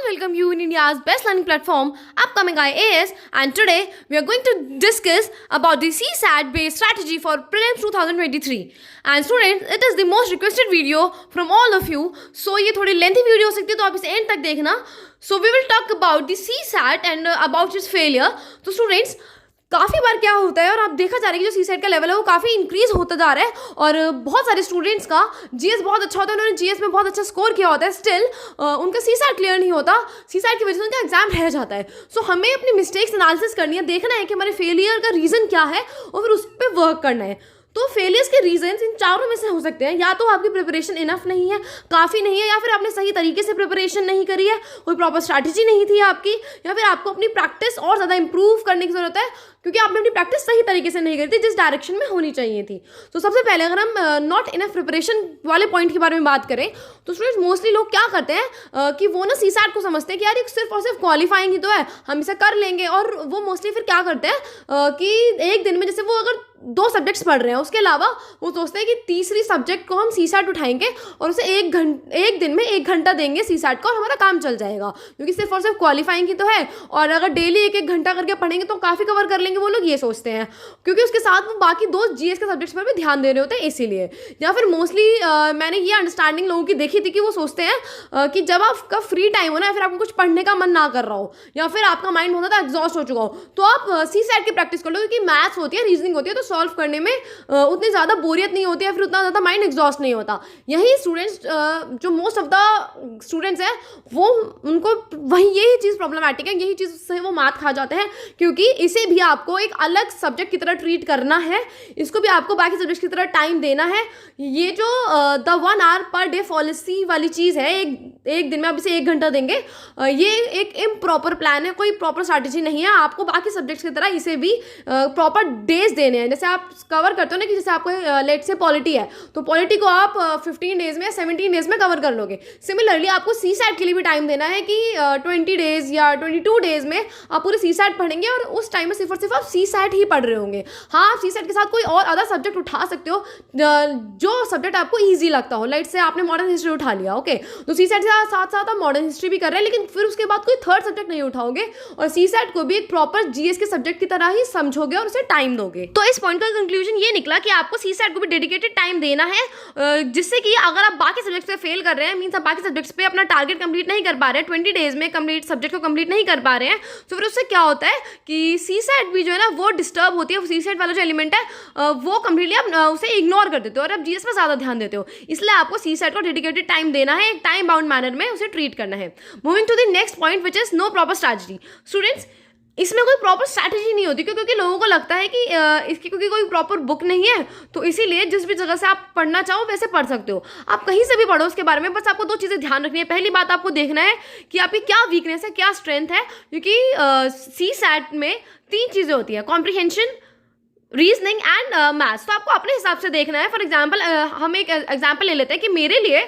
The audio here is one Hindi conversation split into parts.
welcome you in India's best learning platform, Upcoming IAS, and today we are going to discuss about the CSAT based strategy for prelims 2023. And students, it is the most requested video from all of you. So ये थोड़ी lengthy video हो सकती है, तो आप इसे end तक देखना. So we will talk about the CSAT and about its failure. तो students, काफ़ी बार क्या होता है और आप देखा जा रहा है कि जो सीसेट का लेवल है वो काफ़ी इंक्रीज होता जा रहा है और बहुत सारे स्टूडेंट्स का जीएस बहुत अच्छा होता है, उन्होंने जीएस में बहुत अच्छा स्कोर किया होता है, स्टिल उनका सीसेट क्लियर नहीं होता. सीसेट की वजह से उनका एग्जाम रह जाता है. सो हमें अपनी मिस्टेक्स एनालिसिस करनी है, देखना है कि हमारे फेलियर का रीज़न क्या है और फिर उस पर वर्क करना है. तो फेलियर्स के रीजंस इन चारों में से हो सकते हैं. या तो आपकी प्रिपरेशन इनफ नहीं है, काफ़ी नहीं है, या फिर आपने सही तरीके से प्रिपरेशन नहीं करी है, कोई प्रॉपर स्ट्रैटेजी नहीं थी आपकी, या फिर आपको अपनी प्रैक्टिस और ज़्यादा इंप्रूव करने की ज़रूरत है क्योंकि आपने अपनी प्रैक्टिस सही तरीके से नहीं करी थी जिस डायरेक्शन में होनी चाहिए थी. तो सबसे पहले अगर हम नॉट इनफ प्रिपरेशन वाले पॉइंट के बारे में बात करें तो स्टूडेंट्स मोस्टली लोग क्या करते हैं कि वो ना सीसैट को समझते हैं कि यार ये सिर्फ और सिर्फ क्वालिफाइंग ही तो है, हम इसे कर लेंगे. और वो मोस्टली फिर क्या करते हैं कि एक दिन में जैसे वो अगर 2 सब्जेक्ट्स पढ़ रहे हैं उसके अलावा वो सोचते हैं कि तीसरी सब्जेक्ट को हम सीसैट उठाएंगे और उसे एक दिन में 1 घंटा देंगे सीसैट को और हमारा काम चल जाएगा क्योंकि सिर्फ और सिर्फ क्वालिफाइंग ही तो है और अगर डेली 1-1 घंटा करके पढ़ेंगे तो काफ़ी कवर कर लेंगे. वो लोग ये सोचते हैं क्योंकि उसके साथ वो बाकी 2 जीएस के सब्जेक्ट्स पर भी ध्यान दे रहे होते हैं इसीलिए. या फिर मोस्टली मैंने ये अंडरस्टैंडिंग लोगों की देखी थी कि वो सोचते हैं कि जब आपका फ्री टाइम हो ना, फिर आपको कुछ पढ़ने का मन ना कर रहा हो या फिर आपका माइंड बहुत ज़्यादा एग्जॉस्ट हो चुका हो तो आप सीसैट की प्रैक्टिस कर लो क्योंकि मैथ्स होती है, रीजनिंग होती है, तो सॉल्व करने में उतनी ज़्यादा बोरियत नहीं होती है, फिर उतना ज़्यादा माइंड एग्जॉस्ट नहीं होता. यही स्टूडेंट्स जो मोस्ट ऑफ द स्टूडेंट्स हैं वो उनको यही चीज़ प्रॉब्लमैटिक है, यही चीज़ से वो मात खा जाते हैं क्योंकि इसे भी आपको एक अलग सब्जेक्ट की तरह ट्रीट करना है, इसको भी आपको बाकी सब्जेक्ट्स की तरह टाइम देना है. ये जो the 1 hour per day policy वाली चीज़ है, एक दिन में आप इसे 1 घंटा देंगे, ये एक इम्प्रॉपर प्लान है, कोई प्रॉपर स्ट्रैटेजी नहीं है. आपको बाकी सब्जेक्ट्स की तरह इसे भी प्रॉपर डेज देने हैं. जैसे आप कवर करते हो ना कि जैसे आपको लेट से पॉलिटी है तो पॉलिटी को आप 15 डेज में 17 डेज में कवर कर लोगे. सिमिलरली आपको सीसैट के लिए भी टाइम देना है कि 20 डेज या 22 डेज में आप पूरे सीसैट पढ़ेंगे और उस टाइम में सिर्फ और सिर्फ आप सीसैट ही पढ़ रहे होंगे. हाँ, आप सीसैट के साथ कोई और अदर सब्जेक्ट उठा सकते हो जो सब्जेक्ट आपको ईजी लगता हो. लाइट से आपने मॉडर्न हिस्ट्री उठा लिया, ओके, तो सीसैट के साथ साथ आप मॉडर्न हिस्ट्री भी कर रहे हैं लेकिन फिर उसके बाद कोई थर्ड सब्जेक्ट नहीं उठाओगे और सीसैट को भी एक प्रॉपर जीएस के सब्जेक्ट की तरह ही समझोगे और उसे टाइम दोगे. तो इस पॉइंट का कंक्लूजन ये निकला कि आपको सीसैट को भी डेडिकेटेड टाइम देना है जिससे कि अगर आप बाकी सब्जेक्ट्स पे फेल कर रहे हैं, मीन्स आप बाकी सब्जेक्ट्स पे अपना टारगेट कंप्लीट नहीं कर पा रहे हैं, 20 डेज में कंप्लीट सब्जेक्ट को कंप्लीट नहीं कर पा रहे हैं, तो फिर उससे क्या होता है कि सीसैट भी जो है ना वो डिस्टर्ब होती है. सीसैट वाला जो एलिमेंट है वो कंप्लीटली आप उसे इग्नोर कर देते हो और आप जीएस में ज़्यादा ध्यान देते हो. इसलिए आपको सीसैट को डेडिकेटेड टाइम देना है, एक टाइम बाउंड मैनर में उसे ट्रीट करना है. Moving to the next point which is no proper strategy. Students, इसमें कोई प्रॉपर स्ट्रैटेजी नहीं होती क्योंकि लोगों को लगता है कि इसकी क्योंकि कोई प्रॉपर बुक नहीं है तो इसीलिए जिस भी जगह से आप पढ़ना चाहो वैसे पढ़ सकते हो. आप कहीं से भी पढ़ो उसके बारे में, बस आपको 2 चीज़ें ध्यान रखनी है. पहली बात आपको देखना है कि आपकी क्या वीकनेस है, क्या स्ट्रेंथ है, क्योंकि सीसैट में 3 चीज़ें होती हैं, कॉम्प्रिहेंशन, रीजनिंग एंड मैथ्स. तो आपको अपने हिसाब से देखना है. फॉर एग्जाम्पल हम एक एग्जाम्पल ले लेते हैं कि मेरे लिए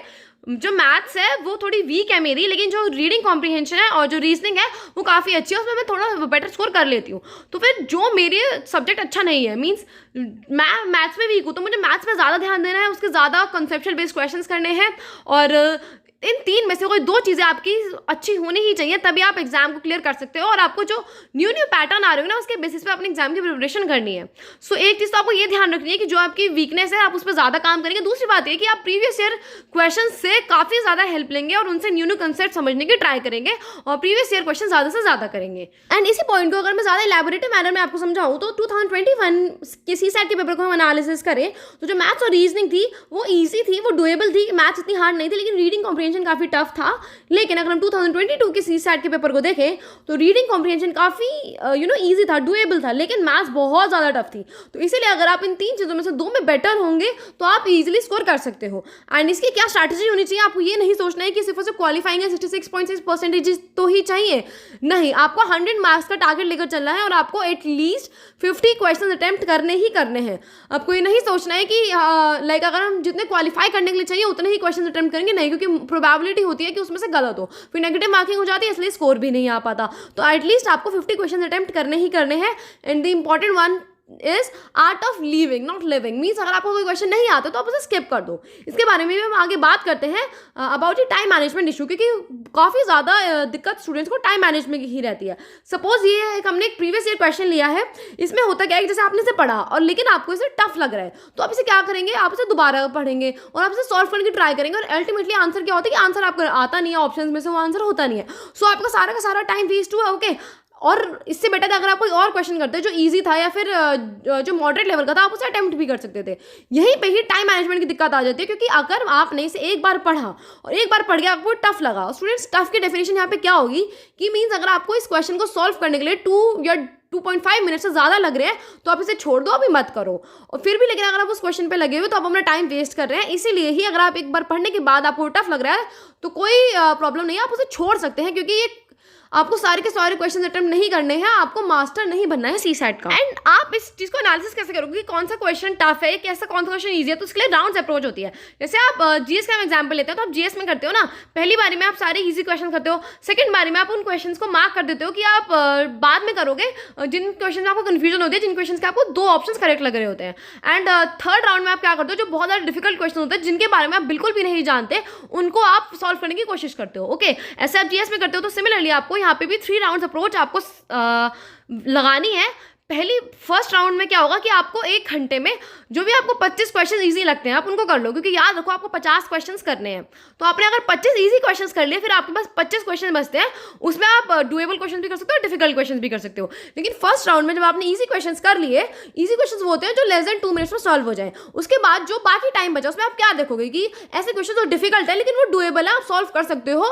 जो मैथ्स है वो थोड़ी वीक है मेरी, लेकिन जो रीडिंग कॉम्प्रिहेंशन है और जो रीजनिंग है वो काफ़ी अच्छी है, उसमें मैं थोड़ा बेटर स्कोर कर लेती हूँ. तो फिर जो मेरे सब्जेक्ट अच्छा नहीं है, मीन्स मैं मैथ्स में वीक हूँ, तो मुझे मैथ्स में ज़्यादा ध्यान देना है, उसके ज़्यादा कॉन्सेप्चुअल बेस्ड क्वेश्चंस करने हैं और इन 3 में से कोई 2 चीज़ें आपकी अच्छी होनी ही चाहिए, तभी आप एग्जाम को क्लियर कर सकते हो और आपको जो न्यू पैटर्न आ रहे हो ना उसके बेसिस पे अपने एग्जाम की प्रिपरेशन करनी है. सो एक चीज़ तो आपको ये ध्यान रखनी है कि जो आपकी वीकनेस है आप उस पर ज़्यादा काम करेंगे. दूसरी बात ये कि आप प्रीवियस ईयर क्वेश्चन से काफ़ी ज़्यादा हेल्प लेंगे और उनसे न्यू कंसेप्ट समझने की ट्राई करेंगे और प्रीवियस ईयर क्वेश्चन ज़्यादा से ज़्यादा करेंगे. एंड इसी पॉइंट को अगर मैं ज़्यादा इलेबोरेटिव मैनर में आपको समझाऊँ तो 2021 के सीसैट के पेपर को हम एनालिसिस करें तो जो मैथ्स और रीजनिंग थी वो ईजी थी, वो डुएबल थी. मैथ्स इतनी हार्ड नहीं थी लेकिन रीडिंग कॉम्प्रिहेंशन काफ़ी टफ था. लेकिन अगर हम 2022 के सीसैट के पेपर को देखें तो रीडिंग कॉम्प्रिहेंशन काफ़ी ईजी था, डुएबल था, लेकिन मैथ्स बहुत ज़्यादा टफ थी. तो इसीलिए अगर आप इन 3 चीज़ों में से 2 में बेटर होंगे तो आप इजीली स्कोर कर सकते हो. एंड इसकी क्या स्ट्रैटेजी होनी चाहिए, आपको ये नहीं सोचना है कि सिर्फ से क्वालिफाइंग है 66.6% तो ही चाहिए. नहीं, आपको 100 मार्क्स का टारगेट लेकर चलना है और आपको एटलीस्ट 50 क्वेश्चन अटेम्प्ट करने ही करने हैं. आपको ये नहीं सोचना है कि लाइक अगर हम जितने क्वालिफाई करने के लिए चाहिए उतने ही क्वेश्चन अटेम्प्ट करेंगे, नहीं, क्योंकि प्रोबेबिलिटी होती है कि उसमें से गलत हो, फिर नेगेटिव मार्किंग हो जाती है, इसलिए स्कोर भी नहीं आ पाता. तो एटलीस्ट आपको 50 क्वेश्चन अटेम्प्ट करने ही करने हैं. And the important one is art of living not living. Means अगर आपको कोई क्वेश्चन नहीं आता तो आप उसे स्किप कर दो। इसके बारे में भी हम आगे बात करते हैं अबाउट ये टाइम मैनेजमेंट इशू, क्योंकि काफ़ी ज़्यादा दिक्कत स्टूडेंट्स को टाइम मैनेजमेंट की ही रहती है। सपोज ये हमने एक प्रीवियस ईयर क्वेश्चन लिया है, इसमें होता क्या है कि जैसे आपने इसे पढ़ा और लेकिन आपको इसे टफ लग रहा है, तो आप इसे क्या करेंगे, आप इसे दोबारा पढ़ेंगे और आप इसे सॉल्व करने की ट्राई करेंगे, और अल्टीमेटली आंसर क्या होता है कि आंसर आपको आता नहीं है, ऑप्शन में से वो आंसर होता नहीं है। सो आपका सारा का सारा टाइम वेस्ट हुआ। ओके, और इससे बेटर अगर आप कोई और क्वेश्चन करते जो इजी था या फिर जो मॉडरेट लेवल का था, आप उसे अटेम्प्ट भी कर सकते थे। यहीं पे ही टाइम मैनेजमेंट की दिक्कत आ जाती है, क्योंकि अगर आपने इसे एक बार पढ़ा और एक बार पढ़ के आपको टफ लगा, स्टूडेंट्स टफ की डेफिनेशन यहाँ पे क्या होगी कि मीन्स अगर आपको इस क्वेश्चन को सॉल्व करने के लिए 2 या 2.5 मिनट से ज़्यादा लग रहे हैं तो आप इसे छोड़ दो, अभी मत करो। और फिर भी लेकिन अगर आप उस क्वेश्चन पे लगे हुए तो आप अपना टाइम वेस्ट कर रहे हैं। इसीलिए ही अगर आप एक बार पढ़ने के बाद आपको टफ लग रहा है तो कोई प्रॉब्लम नहीं है, आप उसे छोड़ सकते हैं, क्योंकि ये आपको सारे के सारे क्वेश्चन अटेम्प्ट नहीं करने हैं, आपको मास्टर नहीं बनना है सीसैट का। एंड आप इस चीज़ को एनालिसिस कैसे करोगे कि कौन सा क्वेश्चन टफ है, कैसा कौन सा क्वेश्चन ईजी है, तो उसके लिए राउंड्स अप्रोच होती है। जैसे आप जीएस का एग्जाम्पल लेते हो तो आप जीएस में करते हो ना, पहली बारी में आप सारे ईजी क्वेश्चन करते हो, सेकंड बारी में आप उन क्वेश्चन को मार्क कर देते हो कि आप बाद में करोगे जिन क्वेश्चन में आपको कन्फ्यूजन होती है, जिन क्वेश्चन के आपको 2 ऑप्शन करेक्ट लग रहे होते हैं। एंड थर्ड राउंड में आप क्या करते हो, जो बहुत ज़्यादा डिफिकल्ट क्वेश्चन होते हैं जिनके बारे में आप बिल्कुल भी नहीं जानते, उनको आप सॉल्व करने की कोशिश करते हो। ओके, ऐसे आप जीएस में करते हो। तो सिमिलरली आपको यहाँ पे भी 3 राउंड अप्रोच आपको लगानी है। फर्स्ट राउंड में क्या होगा कि आपको 1 घंटे में जो भी आपको 25 क्वेश्चन इजी लगते हैं आप उनको कर लो, क्योंकि याद रखो आपको 50 क्वेश्चंस करने हैं। तो आपने अगर 25 इजी क्वेश्चंस कर लिए, फिर आपके पास 25 क्वेश्चन बचते हैं, उसमें आप डुएबल क्वेश्चन भी कर सकते हो, डिफिकल्ट क्वेश्चन भी कर सकते हो। लेकिन फर्स्ट राउंड में जब आपने इजी क्वेश्चंस कर लिए, इजी क्वेश्चंस वो होते हैं जो लेस देन 2 मिनट्स में सॉल्व हो जाए। उसके बाद जो बाकी टाइम बचा उसमें आप क्या देखोगे कि ऐसे क्वेश्चन जो डिफिकल्ट है लेकिन वो डुएबल है, आप सॉल्व कर सकते हो,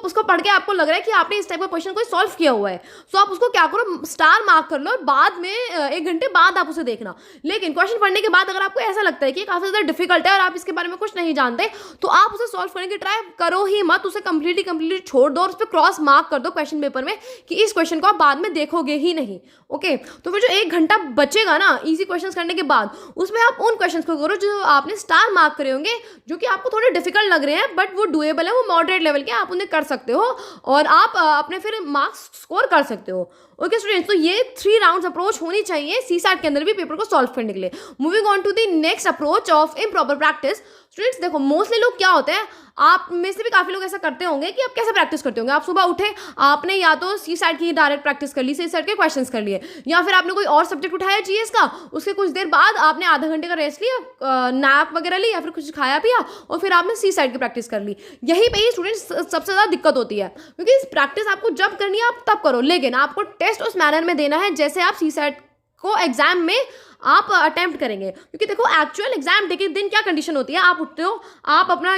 उसको पढ़ के आपको लग रहा है कि आपने इस टाइप का क्वेश्चन कोई सॉल्व किया हुआ है, सो आप उसको क्या करो, स्टार मार्क कर लो और बाद में 1 घंटे बाद आप उसे देखना। लेकिन क्वेश्चन पढ़ने के बाद अगर आपको ऐसा लगता है कि काफी ज्यादा डिफिकल्ट है और आप इसके बारे में कुछ नहीं जानते, तो आप उसे सॉल्व करने की ट्राई करो ही मत, उसे कंप्लीटली छोड़ दो और उस पर क्रॉस मार्क कर दो क्वेश्चन पेपर में कि इस क्वेश्चन को आप बाद में देखोगे ही नहीं। ओके, तो फिर जो 1 घंटा बचेगा ना इजी क्वेश्चन करने के बाद, उसमें आप उन क्वेश्चन को करो जो आपने स्टार मार्क करे होंगे, जो कि आपको थोड़े डिफिकल्ट लग रहे हैं बट वो डुएबल है, वो मॉडरेट लेवल के, आप उन्हें कर सकते हो और आप अपने फिर मार्क्स स्कोर कर सकते हो। ओके स्टूडेंट्स, तो ये 3 राउंड्स अप्रोच होनी चाहिए सीसैट के अंदर भी पेपर को सॉल्व करने के लिए। Moving on to the next approach of improper practice. Students देखो, मोस्टली लोग क्या होते हैं, आप में से भी काफ़ी लोग ऐसा करते होंगे कि आप कैसे प्रैक्टिस करते होंगे, आप सुबह उठे, आपने या तो सीसैट की डायरेक्ट प्रैक्टिस कर ली, सीसैट के क्वेश्चंस कर लिए, या फिर आपने कोई और सब्जेक्ट उठाया जीएस का, उसके कुछ देर बाद आपने आधा घंटे का रेस्ट लिया, नैप वगैरह ली या फिर कुछ खाया पिया और फिर आपने सीसैट की प्रैक्टिस कर ली। यहीं पे ही स्टूडेंट्स सबसे ज़्यादा दिक्कत होती है, क्योंकि इस प्रैक्टिस आपको जब करनी है आप तब करो, लेकिन आपको टेस्ट उस मैनर में देना है जैसे आप सीसैट को एग्जाम में आप अटेम्प्ट करेंगे। क्योंकि देखो, एक्चुअल एग्जाम डे के दिन क्या कंडीशन होती है, आप उठते हो, आप अपना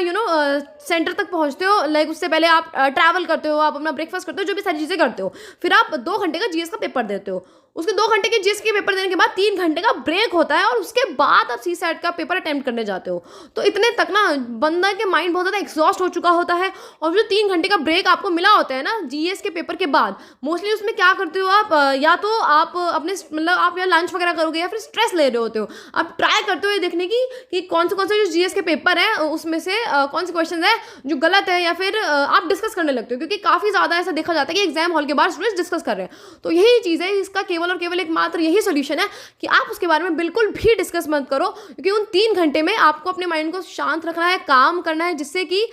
सेंटर तक पहुंचते हो, लाइक उससे पहले आप ट्रैवल करते हो, आप अपना ब्रेकफास्ट करते हो, जो भी सारी चीज़ें करते हो, फिर आप 2 घंटे का जीएस का पेपर देते हो। उसके 2 घंटे के जीएस के पेपर देने के बाद 3 घंटे का ब्रेक होता है और उसके बाद आप सीसैट का पेपर अटेम्प्ट करने जाते हो। तो इतने तक ना बंदा के माइंड बहुत ज़्यादा एग्जॉस्ट हो चुका होता है, और जो 3 घंटे का ब्रेक आपको मिला होता है ना जीएस के पेपर के बाद, मोस्टली उसमें क्या करते हो आप, या तो आप अपने मतलब आप या लंच वगैरह करोगे या फिर स्ट्रेस ले रहे होते हो, आप ट्राई करते हो देखने की कि कौन से जो जीएस के पेपर है उसमें से कौन से क्वेश्चन है जो गलत है, या फिर आप डिस्कस करने लगते हो, क्योंकि काफ़ी ज़्यादा ऐसा देखा जाता है कि एग्जाम हॉल के बाहर स्टूडेंट्स डिस्कस कर रहे हैं। तो यही चीज़ है, इसका केवल और केवल एकमात्र यही सोल्यूशन है कि आप उसके बारे में बिल्कुल भी डिस्कस मत करो, क्योंकि उन 3 घंटे में आपको अपने माइंड को शांत रखना है, काम करना है, जिससे कि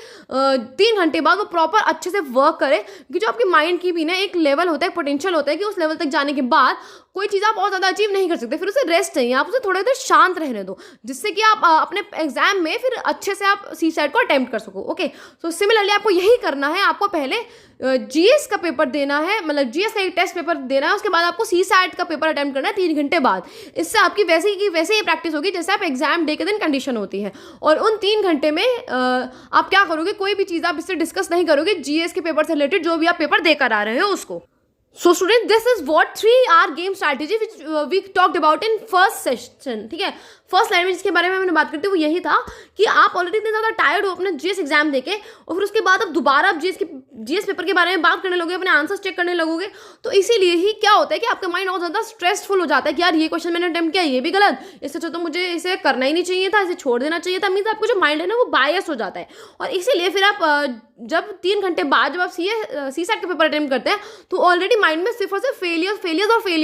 3 घंटे बाद वो प्रॉपर अच्छे से वर्क करे। क्योंकि जो आपकी माइंड की भी ना एक लेवल होता है, पोटेंशियल होता है कि उस लेवल तक जाने के बाद कोई चीज़ आप बहुत ज़्यादा अचीव नहीं कर सकते, फिर उसे रेस्ट चाहिए, आप उसे थोड़ी देर शांत रहने दो, जिससे कि आप अपने एग्जाम में फिर अच्छे से आप सीसैट को अटेम्प्ट कर सको। ओके, सो सिमिलरली आपको यही करना है, आपको पहले जीएस का पेपर देना है, मतलब जीएस का एक टेस्ट पेपर देना है, उसके बाद आपको सीसैट का पेपर अटेम्प्ट करना है 3 घंटे बाद। इससे आपकी वैसे ही प्रैक्टिस होगी जैसे आप एग्जाम डे के दिन कंडीशन होती है। और उन 3 घंटे में आप क्या करोगे, कोई भी चीज़ आप इससे डिस्कस नहीं करोगे, जीएस के पेपर से रिलेटेड जो भी आप पेपर देकर आ रहे हो उसको। So students, this is what 3R game strategy which we talked about in first session. ठीक है, फर्स्ट लाइन में जिसके बारे में मैंने बात करती हूँ वो यही था कि आप ऑलरेडी इतने ज़्यादा टायर्ड हो अपना जीएस एग्जाम देके, और फिर उसके बाद अब दोबारा आप जीएस की जीएस पेपर के बारे में बात करने लगोगे, अपने आंसर्स चेक करने लगोगे, तो इसीलिए ही क्या होता है कि आपका माइंड और ज़्यादा स्ट्रेसफुल हो जाता है कि यार ये क्वेश्चन मैंने अटेम्प्ट किया, ये भी गलत, इससे अच्छा तो मुझे इसे करना ही नहीं चाहिए था, इसे छोड़ देना चाहिए था। मीन्स आपको जो माइंड है ना वो बायस हो जाता है, और इसीलिए फिर आप जब 3 घंटे बाद जब आप सी सेट का पेपर अटेम्प्ट करते हैं तो ऑलरेडी माइंड में सिर्फ और सिर्फ फेलियर्स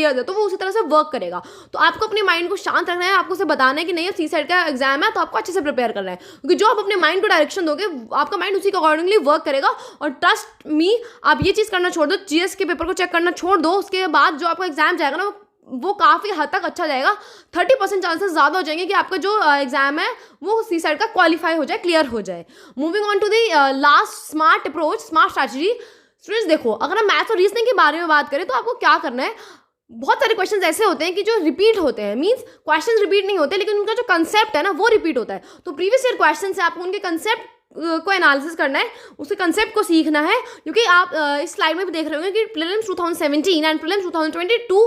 है, तो वो उसी तरह से वर्क करेगा। तो आपको अपने माइंड को शांत रखना है, आपको उसे बताना है कि नहीं अब सी सेट का एग्जाम है तो आपको अच्छे से प्रिपेयर करना है, क्योंकि जो आप अपने माइंड को डायरेक्शन दोगे आपका माइंड उसी के अकॉर्डिंगली वर्क करेगा। और ट्रस्ट मी, आप ये चीज़ करना छोड़ दो, जीएस के पेपर को चेक करना छोड़ दो, उसके बाद जो आपका एग्जाम जाएगा ना वो काफ़ी हद तक अच्छा जाएगा। 30% चांसेस ज़्यादा हो जाएंगे कि आपका जो एग्जाम है वो सी सेट का क्वालिफाई हो जाए, क्लियर हो जाए। Moving on to the last smart approach, smart strategy. Students देखो, अगर हम मैथ्स और रीजनिंग के बारे में बात करें तो आपको क्या करना है, बहुत सारे क्वेश्चंस ऐसे होते हैं कि जो रिपीट होते हैं, मींस क्वेश्चंस रिपीट नहीं होते लेकिन उनका जो कंसेप्ट है ना वो रिपीट होता है। तो प्रीवियस ईयर क्वेश्चन से आपको उनके कंसेप्ट को एनालिसिस करना है, उसके कंसेप्ट को सीखना है, क्योंकि आप इस स्लाइड में भी देख रहे होंगे कि प्रीलिम्स 2017 एंड प्रीलिम्स 2022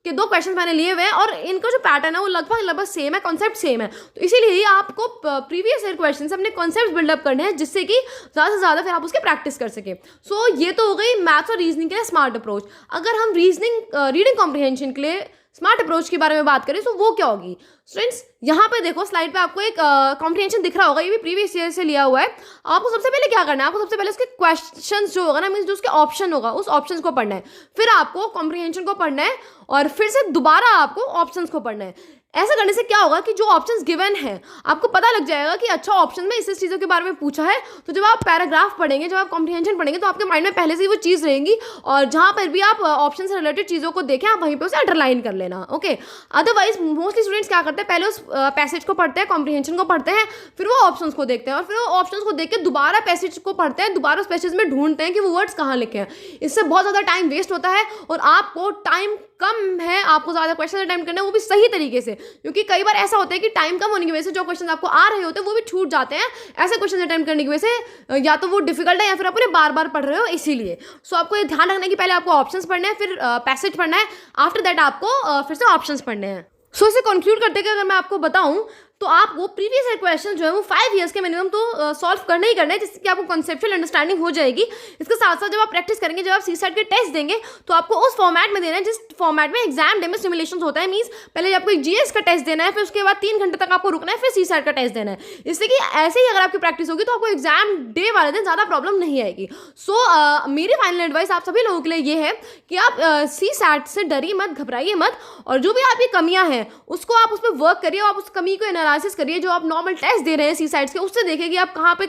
के 2 क्वेश्चन मैंने लिए हुए हैं और इनका जो पैटर्न है वो लगभग सेम है, कॉन्सेप्ट सेम है। तो इसीलिए ही आपको प्रीवियस ईयर क्वेश्चन से अपने कॉन्सेप्ट बिल्डअप करने हैं, जिससे कि ज़्यादा से ज़्यादा फिर आप उसके प्रैक्टिस कर सकें। सो ये तो हो गई मैथ्स और रीजनिंग के लिए स्मार्ट अप्रोच। अगर हम रीडिंग कॉम्प्रिहेंशन के लिए स्मार्ट अप्रोच के बारे में बात करें तो वो क्या होगी स्टूडेंट्स, यहाँ पे देखो स्लाइड पे आपको एक कॉम्प्रिहेंशन दिख रहा होगा, ये भी प्रीवियस ईयर से लिया हुआ है। आपको सबसे पहले क्या करना है, आपको सबसे पहले उसके क्वेश्चंस जो होगा ना, मीन्स जो उसके ऑप्शन होगा उस ऑप्शंस को पढ़ना है, फिर आपको कॉम्प्रिहेंशन को पढ़ना है और फिर से दोबारा आपको ऑप्शंस को पढ़ना है। ऐसा करने से क्या होगा कि जो ऑप्शंस गिवन है आपको पता लग जाएगा कि अच्छा ऑप्शन में इस चीज़ों के बारे में पूछा है, तो जब आप पैराग्राफ पढ़ेंगे, जब आप कॉम्प्रिहेंशन पढ़ेंगे तो आपके माइंड में पहले से ही वो चीज़ रहेंगी और जहाँ पर भी आप ऑप्शन से रिलेटेड चीज़ों को देखें आप वहीं पे उसे अंडरलाइन कर लेना। ओके, अदरवाइज मोस्टली स्टूडेंट्स क्या करते हैं, पहले उस पैसेज को पढ़ते हैं, कॉम्प्रिहेंशन को पढ़ते हैं, फिर वो ऑप्शंस को देखते हैं और फिर वो ऑप्शंस को देख के दोबारा पैसेज को पढ़ते हैं, दोबारा उस पैसेज में ढूंढते हैं कि वो वर्ड्स कहाँ लिखे हैं। इससे बहुत ज़्यादा टाइम वेस्ट होता है और आपको टाइम कम है, आपको ज़्यादा क्वेश्चन अटेम्प्ट करना है, वो भी सही तरीके से, क्योंकि कई बार ऐसा होता है कि टाइम कम होने की वजह से जो क्वेश्चन आपको आ रहे होते हैं वो भी छूट जाते हैं। ऐसे क्वेश्चन अटेम्प्ट करने की वजह से या तो वो डिफिकल्ट है या फिर आप उन्हें बार बार पढ़ रहे हो, इसीलिए। सो आपको ये ध्यान रखना है कि पहले आपको ऑप्शंस पढ़ने हैं, फिर पैसेज पढ़ना है, आफ्टर दैट आपको फिर से ऑप्शंस पढ़ने हैं। सो इसे कंक्लूड करते हैं, अगर मैं आपको बताऊं तो आपको प्रीवियस ईयर क्वेश्चन जो है वो 5 ईयर्स के मिनिमम तो सॉल्व करना ही करना है, जिससे कि आपको कॉन्सेप्चुअल अंडरस्टैंडिंग हो जाएगी। इसके साथ साथ जब आप प्रैक्टिस करेंगे, जब आप सीसैट के टेस्ट देंगे तो आपको उस फॉर्मेट में देना है जिस फॉर्मेट में एग्जाम डे में सिमुलेशन होता है। मीन्स पहले आपको एक जीएस का टेस्ट देना है, फिर उसके बाद 3 घंटे तक आपको रुकना है, फिर सीसैट का टेस्ट देना है। इससे कि ऐसे ही अगर आपकी प्रैक्टिस होगी तो आपको एग्जाम डे वाले दिन ज़्यादा प्रॉब्लम नहीं आएगी। सो मेरी फाइनल एडवाइस आप सभी लोगों के लिए ये है कि आप सीसैट से डरिए मत, घबराइए मत, और जो भी आपकी कमियां हैं उसको आप उस पर वर्क करिए, आप उस कमी को एनालिसिस करिए। जो आप नॉर्मल टेस्ट दे रहे हैं सीसैट्स के, उससे देखिए कि आप कहाँ पे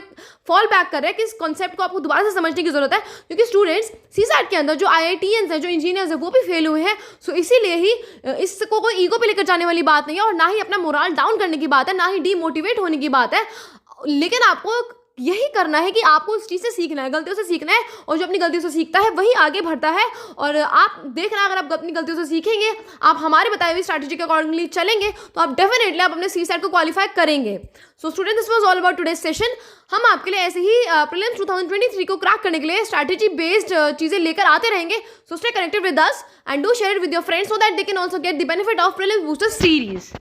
फॉल बैक कर रहे हैं, किस कॉन्सेप्ट को आपको दोबारा से समझने की जरूरत है, क्योंकि स्टूडेंट्स सीसैट के अंदर जो IITians हैं, जो इंजीनियर्स हैं, वो भी फेल हुए हैं। सो इसीलिए ही इसको कोई ईगो पे लेकर जाने वाली बात नहीं है और ना ही अपना मोरल डाउन करने की बात है, ना ही डीमोटिवेट होने की बात है, लेकिन आपको यही करना है कि आपको उस चीज़ से सीखना है, गलतियों से सीखना है, और जो अपनी गलतियों से सीखता है वही आगे बढ़ता है। और आप देखना, अगर आप अपनी गलतियों से सीखेंगे, आप हमारे बताई हुई स्ट्रैटेजी के अकॉर्डिंगली चलेंगे, तो आप डेफिनेटली आप अपने सीसैट को क्वालिफाई करेंगे। So student, this was all about today's session. हम आपके लिए ऐसे ही प्रीलिम्स 2023 को क्रैक करने के लिए स्ट्रैटेजी बेस्ड चीज़ें लेकर आते रहेंगे। So stay connected with us and do share it with your friends so that they can also get the benefit of prelims booster series.